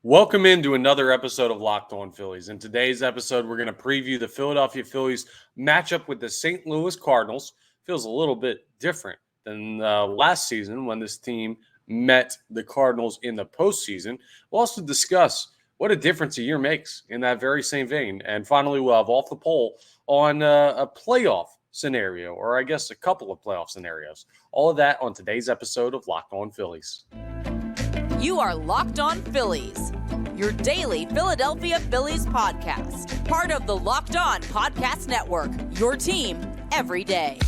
Welcome into another episode of Locked On Phillies. In today's episode, we're going to preview the Philadelphia Phillies matchup with the St. Louis Cardinals. Feels a little bit different than last season when this team met the Cardinals in the postseason. We'll also discuss what a difference a year makes in that very same vein. And finally, we'll have off the poll on a playoff scenario, or I guess a couple of playoff scenarios. All of that on today's episode of Locked On Phillies. You are Locked On Phillies, your daily Philadelphia Phillies podcast. Part of the Locked On Podcast Network, your team every day.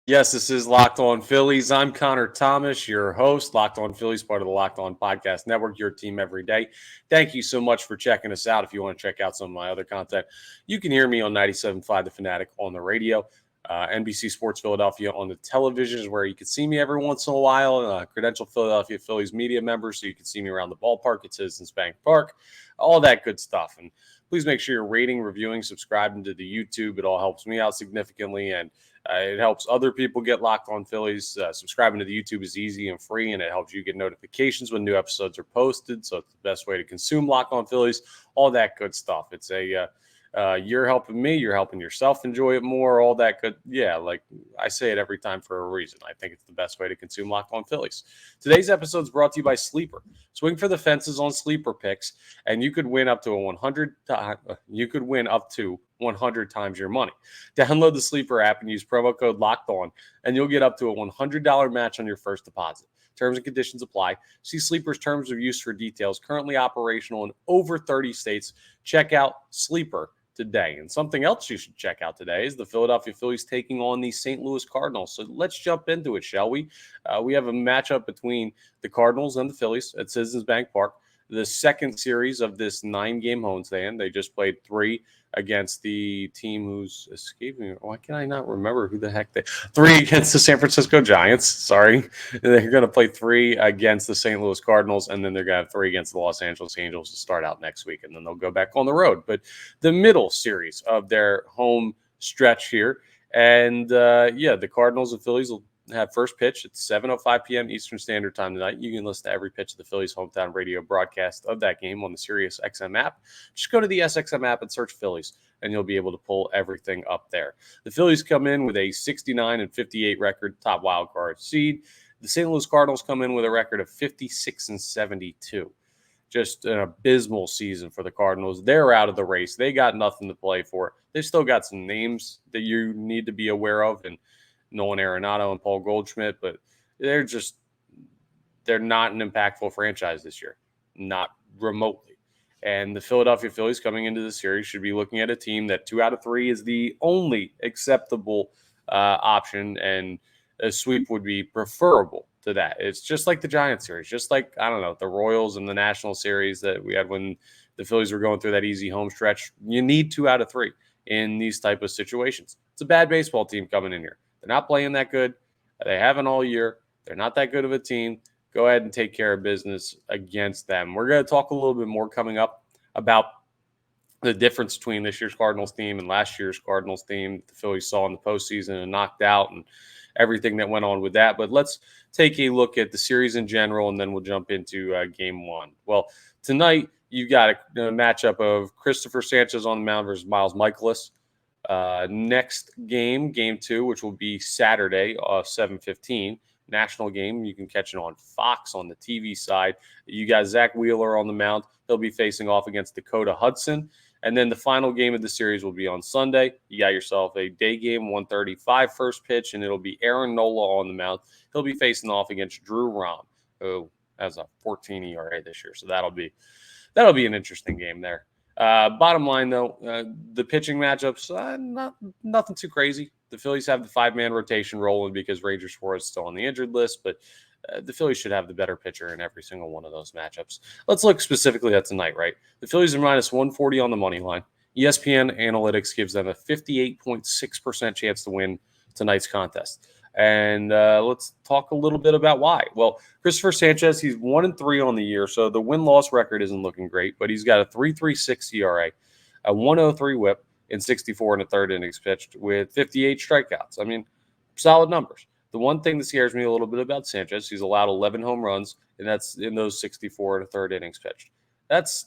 Yes, this is Locked On Phillies. I'm Connor Thomas, your host. Locked On Phillies, part of the Locked On Podcast Network, your team every day. Thank you so much for checking us out. If you want to check out some of my other content, you can hear me on 97.5 The Fanatic on the radio, NBC Sports Philadelphia on the television is where you can see me every once in a while. Credential Philadelphia Phillies media member, so you can see me around the ballpark at Citizens Bank Park, all that good stuff. And please make sure you're rating, reviewing, subscribing to the YouTube. It all helps me out significantly, and it helps other people get Locked On Phillies. Subscribing to the YouTube is easy and free, and it helps you get notifications when new episodes are posted. So it's the best way to consume Locked On Phillies, all that good stuff. It's you're helping me, you're helping yourself enjoy it more, all that good. Yeah, like I say it every time for a reason. I think it's the best way to consume Locked On Phillies. Today's episode is brought to you by Sleeper. Swing for the fences on Sleeper picks, and you could win up to 100 times your money. Download the Sleeper app and use promo code Locked On, and you'll get up to a $100 match on your first deposit. Terms and conditions apply. See Sleeper's terms of use for details. Currently operational in over 30 states. Check out Sleeper today. And something else you should check out today is the Philadelphia Phillies taking on the St. Louis Cardinals. So let's jump into it, shall we? We have a matchup between the Cardinals and the Phillies at Citizens Bank Park. The second series of this 9-game homestand. They just played 3 against the team who's escaping. Why can I not remember who the heck 3 against the San Francisco Giants. Sorry. They're going to play 3 against the St. Louis Cardinals, and then they're going to have 3 against the Los Angeles Angels to start out next week, and then they'll go back on the road. But the middle series of their home stretch here, and the Cardinals and Phillies will have first pitch at 7:05 p.m. Eastern Standard Time tonight. You can listen to every pitch of the Phillies hometown radio broadcast of that game on the Sirius XM app. Just go to the SXM app and search Phillies, and you'll be able to pull everything up there. The Phillies come in with a 69-58 record, top wild card seed. The St. Louis Cardinals come in with a record of 56-72. Just an abysmal season for the Cardinals. They're out of the race. They got nothing to play for. They still got some names that you need to be aware of, and Nolan Arenado and Paul Goldschmidt, but they're not an impactful franchise this year, not remotely. And the Philadelphia Phillies coming into the series should be looking at a team that 2 out of 3 is the only acceptable option, and a sweep would be preferable to that. It's just like the Giants series, just like, I don't know, the Royals and the National Series that we had when the Phillies were going through that easy home stretch. You need 2 out of 3 in these type of situations. It's a bad baseball team coming in here. They're not playing that good. They haven't all year. They're not that good of a team. Go ahead and take care of business against them. We're going to talk a little bit more coming up about the difference between this year's Cardinals team and last year's Cardinals team the Phillies saw in the postseason and knocked out, and everything that went on with that. But let's take a look at the series in general, and then we'll jump into Game 1. Well, tonight you got a matchup of Christopher Sanchez on the mound versus Miles Mikolas. Next game, Game 2, which will be Saturday, 7:15, national game. You can catch it on Fox on the TV side. You got Zach Wheeler on the mound. He'll be facing off against Dakota Hudson. And then the final game of the series will be on Sunday. You got yourself a day game, 1:35 first pitch, and it'll be Aaron Nola on the mound. He'll be facing off against Drew Rom, who has a 14 ERA this year. So that'll be an interesting game there. Bottom line, though, the pitching matchups, nothing too crazy. The Phillies have the 5-man rotation rolling because Ranger Suarez is still on the injured list, but the Phillies should have the better pitcher in every single one of those matchups. Let's look specifically at tonight, right? The Phillies are minus 140 on the money line. ESPN Analytics gives them a 58.6% chance to win tonight's contest. And let's talk a little bit about why. Well, Christopher Sanchez, he's 1-3 on the year, so the win-loss record isn't looking great, but he's got a 3.36 ERA, a 1.03 WHIP, in 64 and a third innings pitched with 58 strikeouts. I mean, solid numbers. The one thing that scares me a little bit about Sanchez, he's allowed 11 home runs, and that's in those 64 and a third innings pitched. That's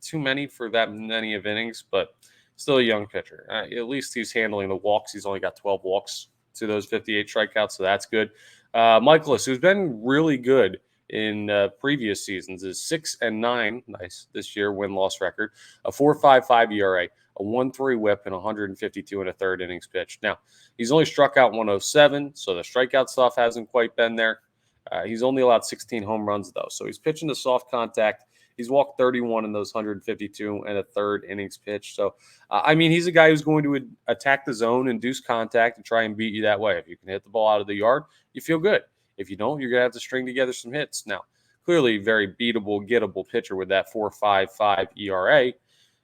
too many for that many of innings, but still a young pitcher. At least he's handling the walks. He's only got 12 walks to those 58 strikeouts, so that's good. Michaelis, who's been really good in previous seasons, is 6-9, nice this year win-loss record, a 4.55 ERA, a 1.3 WHIP, and 152 and a third innings pitched. Now, he's only struck out 107, so the strikeout stuff hasn't quite been there. He's only allowed 16 home runs, though, so he's pitching to soft contact. He's walked 31 in those 152 and a third innings pitched. So, I mean, he's a guy who's going to attack the zone, induce contact, and try and beat you that way. If you can hit the ball out of the yard, you feel good. If you don't, you're going to have to string together some hits. Now, clearly very beatable, gettable pitcher with that 4.55 ERA.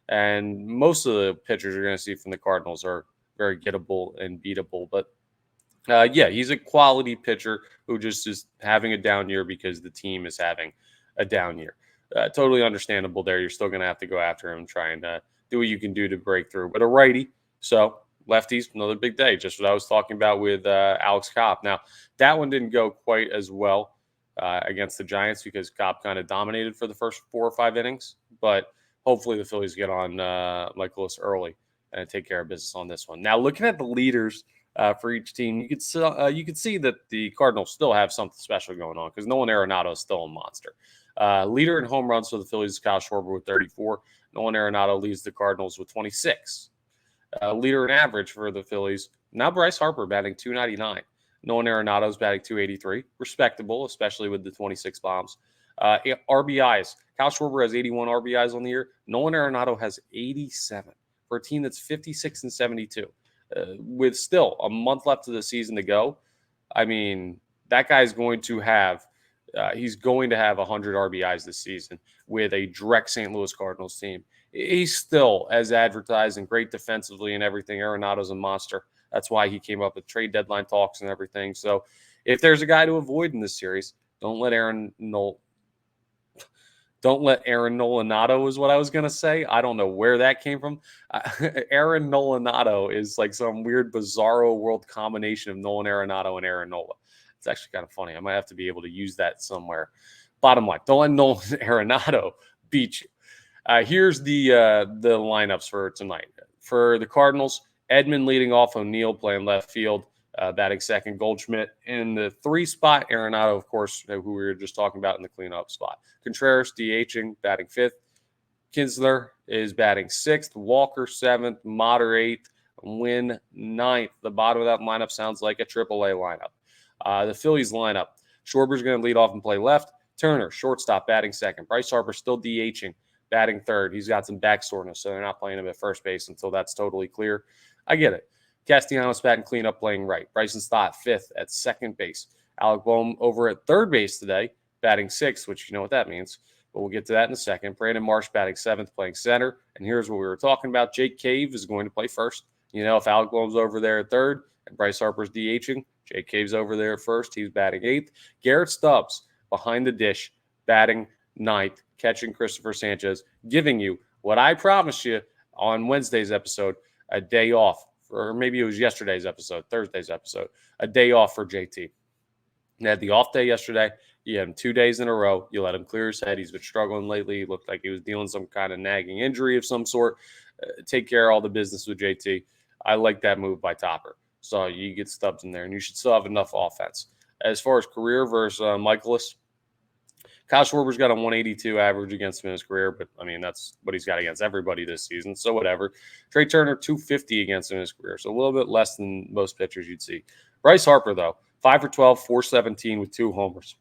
And most of the pitchers you're going to see from the Cardinals are very gettable and beatable. But, yeah, he's a quality pitcher who just is having a down year because the team is having a down year. Totally understandable there. You're still going to have to go after him, try and do what you can do to break through. But a righty, so lefties, another big day. Just what I was talking about with Alex Cobb. Now, that one didn't go quite as well against the Giants because Cobb kind of dominated for the first 4 or 5 innings. But hopefully the Phillies get on Michaelis early and take care of business on this one. Now, looking at the leaders for each team, you could see that the Cardinals still have something special going on because Nolan Arenado is still a monster. Leader in home runs for the Phillies is Kyle Schwarber with 34. Nolan Arenado leads the Cardinals with 26. Leader in average for the Phillies, now Bryce Harper batting 299. Nolan Arenado's batting 283. Respectable, especially with the 26 bombs. RBIs, Kyle Schwarber has 81 RBIs on the year. Nolan Arenado has 87 for a team that's 56 and 72. With still a month left of the season to go, I mean, that guy's going to have he's going to have 100 RBIs this season with a direct St. Louis Cardinals team. He's still, as advertised, and great defensively and everything. Arenado's a monster. That's why he came up with trade deadline talks and everything. So if there's a guy to avoid in this series, don't let Aaron Nolanado is what I was going to say. I don't know where that came from. Aaron Nolanado is like some weird bizarro world combination of Nolan Arenado and Aaron Nola. It's actually kind of funny. I might have to be able to use that somewhere. Bottom line, don't let Nolan Arenado beat you. Here's the lineups for tonight. For the Cardinals, Edman leading off, O'Neill playing left field, batting second, Goldschmidt in the 3 spot, Arenado, of course, who we were just talking about in the cleanup spot. Contreras DHing, batting 5th. Kinsler is batting 6th, Walker 7th, Motter 8th, Wynn 9th. The bottom of that lineup sounds like a AAA lineup. The Phillies lineup, Schwarber's going to lead off and play left. Turner, shortstop, batting 2nd. Bryce Harper still DHing, batting 3rd. He's got some back soreness, so they're not playing him at first base until that's totally clear. I get it. Castellanos batting cleanup, playing right. Bryson Stott 5th at second base. Alec Boehm over at third base today, batting 6th, which you know what that means. But we'll get to that in a second. Brandon Marsh batting 7th, playing center. And here's what we were talking about. Jake Cave is going to play first. You know, if Alec Boehm's over there at third and Bryce Harper's DHing, Jake Cave's over there at first. He's batting 8th. Garrett Stubbs behind the dish, batting 9th, catching Christopher Sanchez, giving you what I promised you on Wednesday's episode, a day off. Or maybe it was yesterday's episode, Thursday's episode, a day off for JT. He had the off day yesterday. You had him 2 days in a row. You let him clear his head. He's been struggling lately. He looked like he was dealing some kind of nagging injury of some sort. Take care of all the business with JT. I like that move by Topper. So you get Stubbs in there, and you should still have enough offense. As far as career versus Michaelis, Kyle Schwarber's got a 182 average against him in his career, but, I mean, that's what he's got against everybody this season, so whatever. Trey Turner, 250 against him in his career, so a little bit less than most pitchers you'd see. Bryce Harper, though, 5 for 12, 417 with 2 homers.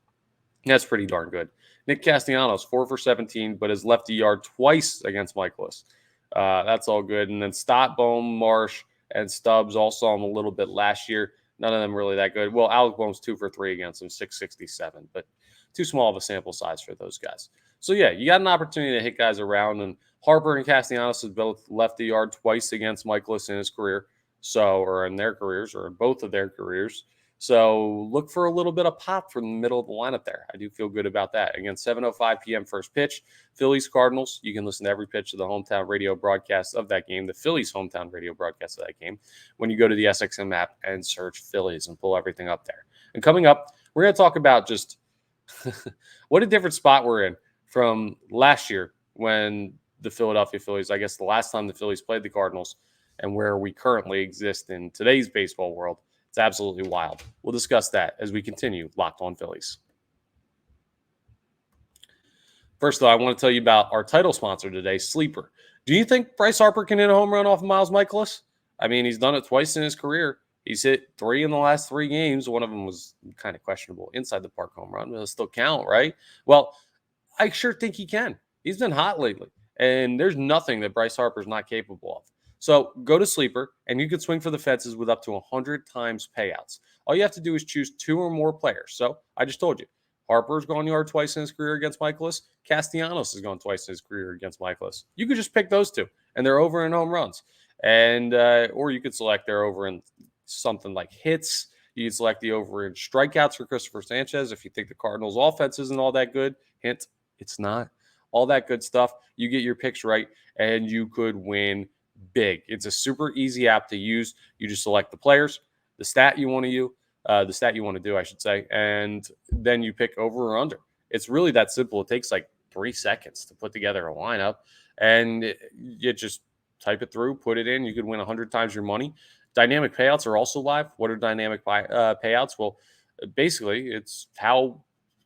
That's pretty darn good. Nick Castellanos, 4 for 17, but has left the yard twice against Michaelis. That's all good. And then Stott, Boehm, Marsh, and Stubbs all saw him a little bit last year. None of them really that good. Well, Alec Boehm's 2 for 3 against him, 667, but too small of a sample size for those guys. So, yeah, you got an opportunity to hit guys around, and Harper and Castellanos have both left the yard twice against Michaelis in his career, or in their careers, or in both of their careers. So look for a little bit of pop from the middle of the lineup there. I do feel good about that. Again, 7:05 p.m. first pitch, Phillies Cardinals. You can listen to every pitch of the hometown radio broadcast of that game, the Phillies hometown radio broadcast of that game, when you go to the SXM app and search Phillies and pull everything up there. And coming up, we're going to talk about just what a different spot we're in from last year when the Philadelphia Phillies, I guess the last time the Phillies played the Cardinals, and where we currently exist in today's baseball world. It's absolutely wild. We'll discuss that as we continue Locked On Phillies. First, though, I want to tell you about our title sponsor today, Sleeper. Do you think Bryce Harper can hit a home run off of Miles Michaelis? I mean, he's done it twice in his career. He's hit 3 in the last 3 games. One of them was kind of questionable inside the park home run, but it'll still count, right? Well, I sure think he can. He's been hot lately, and there's nothing that Bryce Harper's not capable of. So go to Sleeper, and you can swing for the fences with up to 100 times payouts. All you have to do is choose 2 or more players. So I just told you, Harper's gone yard twice in his career against Michaelis. Castellanos has gone twice in his career against Michaelis. You could just pick those 2, and they're over in home runs. And or you could select they're over in something like hits. You can select the over in strikeouts for Christopher Sanchez if you think the Cardinals' offense isn't all that good. Hint, it's not. All that good stuff. You get your picks right, and you could win big. It's a super easy app to use. You just select the players, the stat you want to do, I should say, and then you pick over or under. It's really that simple. It takes like 3 seconds to put together a lineup, and you just type it through, put it in. You could win 100 times your money. Dynamic payouts are also live. What are dynamic payouts? Well, basically, it's how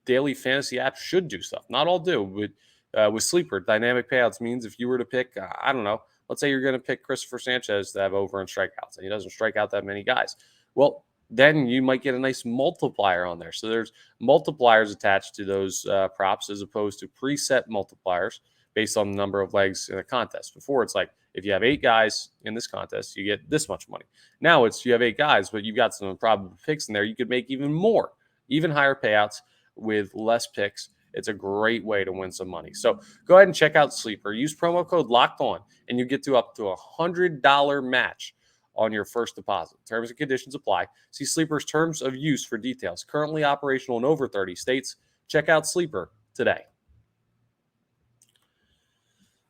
daily fantasy apps should do stuff. Not all do, but with Sleeper, dynamic payouts means if you were to pick, I don't know, let's say you're going to pick Christopher Sanchez to have over in strikeouts, and he doesn't strike out that many guys. Well, then you might get a nice multiplier on there. So there's multipliers attached to those props as opposed to preset multipliers based on the number of legs in a contest. Before, it's like, if you have 8 guys in this contest, you get this much money. Now it's you have 8 guys, but you've got some improbable picks in there. You could make even more, even higher payouts with less picks. It's a great way to win some money. So go ahead and check out Sleeper. Use promo code LOCKEDON, and you get to up to $100 match on your first deposit. Terms and conditions apply. See Sleeper's terms of use for details. Currently operational in over 30 states. Check out Sleeper today.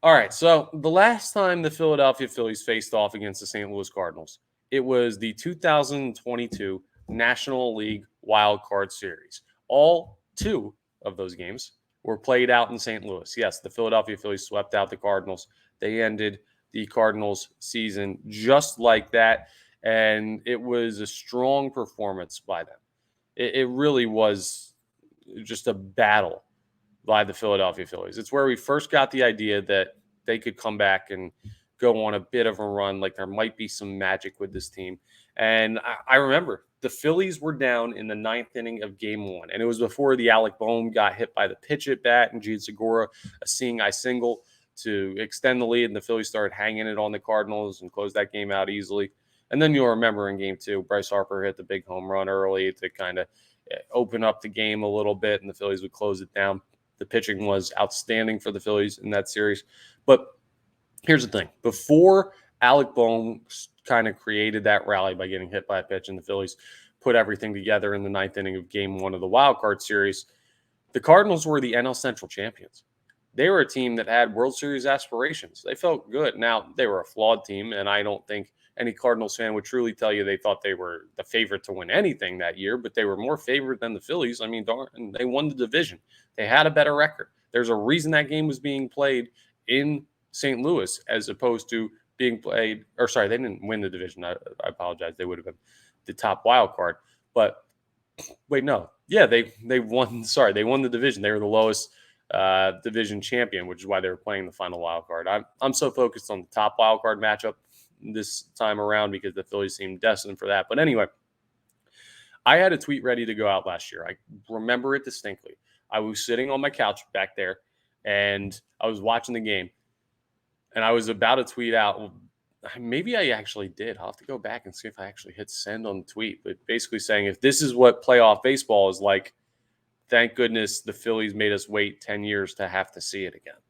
All right, so the last time the Philadelphia Phillies faced off against the St. Louis Cardinals, it was the 2022 National League Wild Card Series. All 2 of those games were played out in St. Louis. Yes, the Philadelphia Phillies swept out the Cardinals. They ended the Cardinals season just like that, and it was a strong performance by them. It really was just a battle by the Philadelphia Phillies. It's where we first got the idea that they could come back and go on a bit of a run, like there might be some magic with this team. And I remember the Phillies were down in the 9th inning of Game 1, and it was before the Alec Boehm got hit by the pitch at bat and Gene Segura a seeing eye single to extend the lead, and the Phillies started hanging it on the Cardinals and closed that game out easily. And then you'll remember in Game 2, Bryce Harper hit the big home run early to kind of open up the game a little bit, and the Phillies would close it down. The pitching was outstanding for the Phillies in that series. But here's the thing. Before Alec Boehm kind of created that rally by getting hit by a pitch, and the Phillies put everything together in the 9th inning of Game 1 of the Wild Card Series, the Cardinals were the NL Central champions. They were a team that had World Series aspirations. They felt good. Now, they were a flawed team, and I don't think any Cardinals fan would truly tell you they thought they were the favorite to win anything that year, but they were more favored than the Phillies. I mean, darn, they won the division. They had a better record. There's a reason that game was being played in St. Louis as opposed to being played, or sorry, they didn't win the division. I apologize. They would have been the top wild card. But wait, no. Yeah, they won. Sorry, they won the division. They were the lowest division champion, which is why they were playing the final wild card. I'm so focused on the top wild card matchup this time around because the Phillies seemed destined for that. But anyway, I had a tweet ready to go out last year. I remember it distinctly. I was sitting on my couch back there, and I was watching the game, and I was about to tweet out. Maybe I actually did. I'll have to go back and see if I actually hit send on the tweet. But basically saying, if this is what playoff baseball is like, thank goodness the Phillies made us wait 10 years to have to see it again.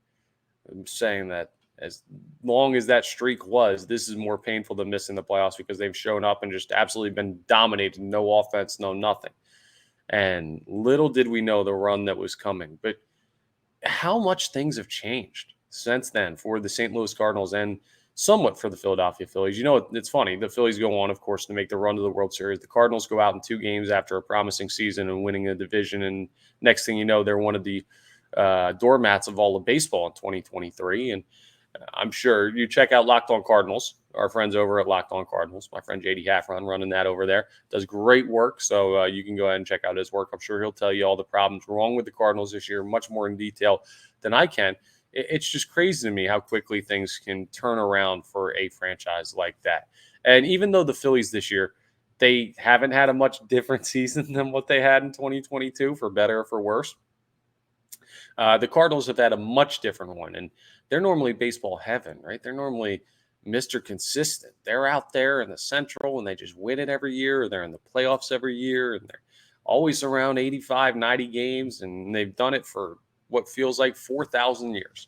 I'm saying that As long as that streak was, this is more painful than missing the playoffs because they've shown up and just absolutely been dominated. No offense, no nothing. And little did we know the run that was coming. But how much things have changed since then for the St. Louis Cardinals and somewhat for the Philadelphia Phillies. You know, it's funny. The Phillies go on, of course, to make the run to the World Series. The Cardinals go out in 2 games after a promising season and winning a division. And next thing you know, they're one of the doormats of all of baseball in 2023. And I'm sure you check out Locked On Cardinals, our friends over at Locked On Cardinals. My friend JD Haffron running that over there does great work. So you can go ahead and check out his work. I'm sure he'll tell you all the problems wrong with the Cardinals this year, much more in detail than I can. It's just crazy to me how quickly things can turn around for a franchise like that. And even though the Phillies this year, they haven't had a much different season than what they had in 2022, for better or for worse. The Cardinals have had a much different one, and they're normally baseball heaven, right? They're normally Mr. Consistent. They're out there in the Central, and they just win it every year. Or they're in the playoffs every year, and they're always around 85, 90 games, and they've done it for what feels like 4,000 years.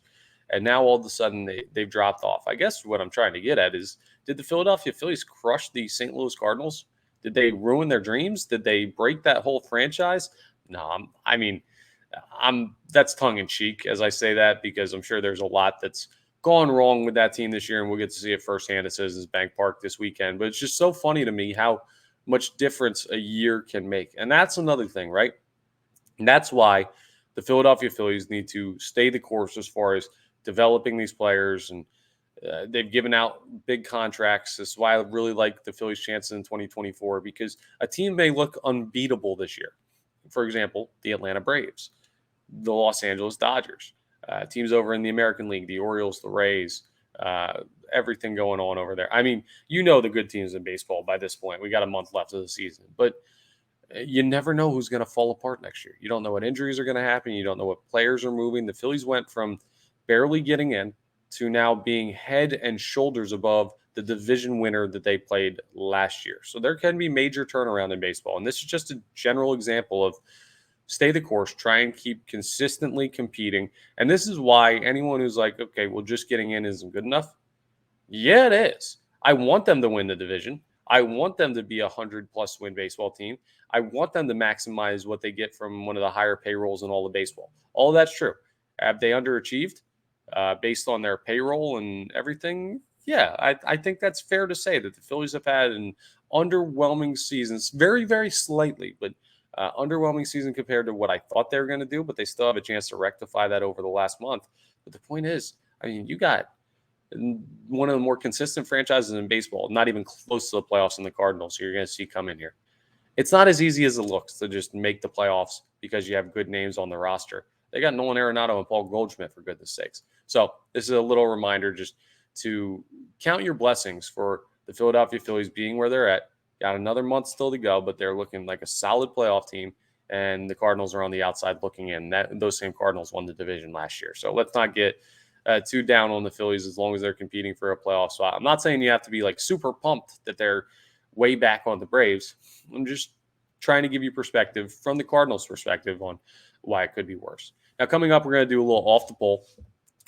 And now all of a sudden they've dropped off. I guess what I'm trying to get at is, did the Philadelphia Phillies crush the St. Louis Cardinals? Did they ruin their dreams? Did they break that whole franchise? No, that's tongue in cheek as I say that, because I'm sure there's a lot that's gone wrong with that team this year, and we'll get to see it firsthand at Citizens Bank Park this weekend. But it's just so funny to me how much difference a year can make. And that's another thing, right? And that's why the Philadelphia Phillies need to stay the course as far as developing these players. And they've given out big contracts. This is why I really like the Phillies' chances in 2024, because a team may look unbeatable this year. For example, the Atlanta Braves, the Los Angeles Dodgers, teams over in the American League, the Orioles, the Rays, everything going on over there. I mean, you know the good teams in baseball by this point. We got a month left of the season, but you never know who's going to fall apart next year. You don't know what injuries are going to happen. You don't know what players are moving. The Phillies went from barely getting in to now being head and shoulders above the division winner that they played last year. So there can be major turnaround in baseball. And this is just a general example of stay the course, try and keep consistently competing. And this is why anyone who's like, okay, well, just getting in isn't good enough. Yeah, it is. I want them to win the division. I want them to be a 100-plus win baseball team. I want them to maximize what they get from one of the higher payrolls in all of baseball. All that's true. Have they underachieved based on their payroll and everything? Yeah, I think that's fair to say that the Phillies have had an underwhelming season, very, very slightly, but underwhelming season compared to what I thought they were going to do, but they still have a chance to rectify that over the last month. But the point is, I mean, you got one of the more consistent franchises in baseball, not even close to the playoffs in the Cardinals, so you're going to see come in here. It's not as easy as it looks to just make the playoffs because you have good names on the roster. They got Nolan Arenado and Paul Goldschmidt, for goodness sakes. So this is a little reminder just to count your blessings for the Philadelphia Phillies being where they're at. Got another month still to go, but they're looking like a solid playoff team, and the Cardinals are on the outside looking in. Those same Cardinals won the division last year. So let's not get too down on the Phillies as long as they're competing for a playoff spot. I'm not saying you have to be like super pumped that they're way back on the Braves. I'm just trying to give you perspective from the Cardinals' perspective on why it could be worse. Now, coming up, we're going to do a little off the poll.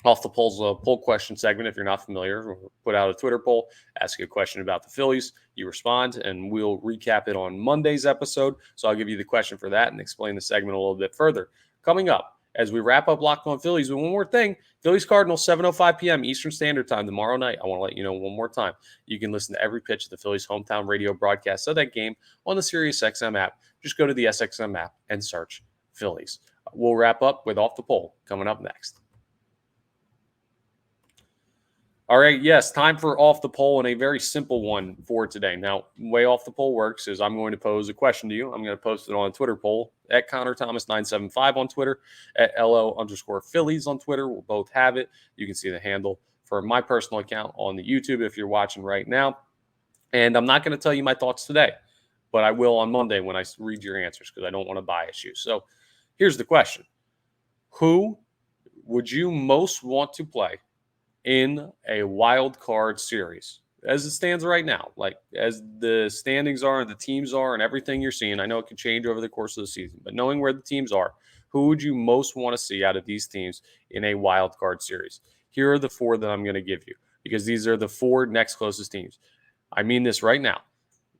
Off the Poll's a poll question segment. If you're not familiar, we'll put out a Twitter poll, ask you a question about the Phillies. You respond, and we'll recap it on Monday's episode. So I'll give you the question for that and explain the segment a little bit further. Coming up, as we wrap up Locked On Phillies, one more thing. Phillies-Cardinals, 7:05 p.m. Eastern Standard Time tomorrow night. I want to let you know one more time. You can listen to every pitch of the Phillies' hometown radio broadcast of that game on the SiriusXM app. Just go to the SXM app and search Phillies. We'll wrap up with Off the Poll coming up next. All right, yes, time for Off the Poll, and a very simple one for today. Now, the way Off the Poll works is I'm going to pose a question to you. I'm going to post it on a Twitter poll at Connor Thomas 975 on Twitter, at LO_Phillies on Twitter. We'll both have it. You can see the handle for my personal account on the YouTube if you're watching right now. And I'm not going to tell you my thoughts today, but I will on Monday when I read your answers because I don't want to bias you. So here's the question. Who would you most want to play in a wild card series as it stands right now, like as the standings are and the teams are and everything you're seeing? I know it could change over the course of the season, but knowing where the teams are, who would you most want to see out of these teams in a wild card series? Here are the 4 that I'm going to give you because these are the 4 next closest teams. I mean this right now.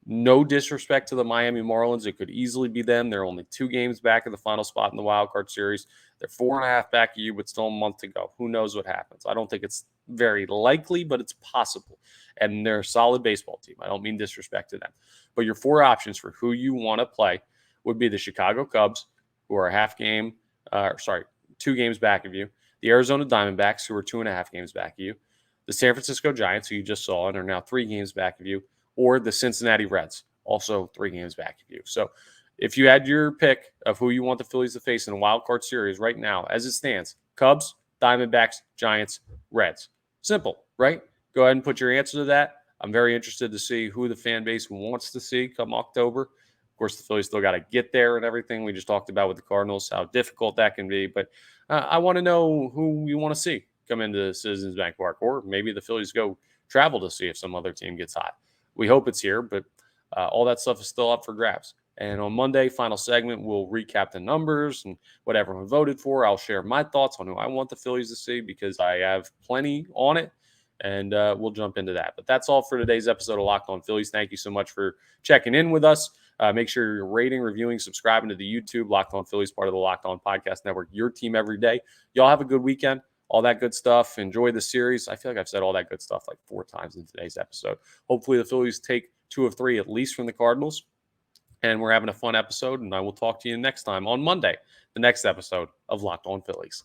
No disrespect to the Miami Marlins. It could easily be them. They're only 2 games back of the final spot in the wild card series. They're 4.5 back of you, but still a month to go. Who knows what happens? I don't think it's very likely, but it's possible. And they're a solid baseball team. I don't mean disrespect to them. But your 4 options for who you want to play would be the Chicago Cubs, who are 2 games back of you. The Arizona Diamondbacks, who are 2.5 games back of you. The San Francisco Giants, who you just saw and are now 3 games back of you. Or the Cincinnati Reds, also 3 games back of you. So if you had your pick of who you want the Phillies to face in a wild card series right now, as it stands, Cubs, Diamondbacks, Giants, Reds. Simple, right? Go ahead and put your answer to that. I'm very interested to see who the fan base wants to see come October. Of course, the Phillies still got to get there and everything. We just talked about with the Cardinals, how difficult that can be. But I want to know who you want to see come into Citizens Bank Park, or maybe the Phillies go travel to see if some other team gets hot. We hope it's here, but all that stuff is still up for grabs. And on Monday, final segment, we'll recap the numbers and what everyone voted for. I'll share my thoughts on who I want the Phillies to see because I have plenty on it, and we'll jump into that. But that's all for today's episode of Locked On Phillies. Thank you so much for checking in with us. Make sure you're rating, reviewing, subscribing to the YouTube. Locked On Phillies, part of the Locked On Podcast Network, your team every day. Y'all have a good weekend. All that good stuff. Enjoy the series. I feel like I've said all that good stuff like 4 times in today's episode. Hopefully the Phillies take 2 of 3 at least from the Cardinals. And we're having a fun episode. And I will talk to you next time on Monday, the next episode of Locked On Phillies.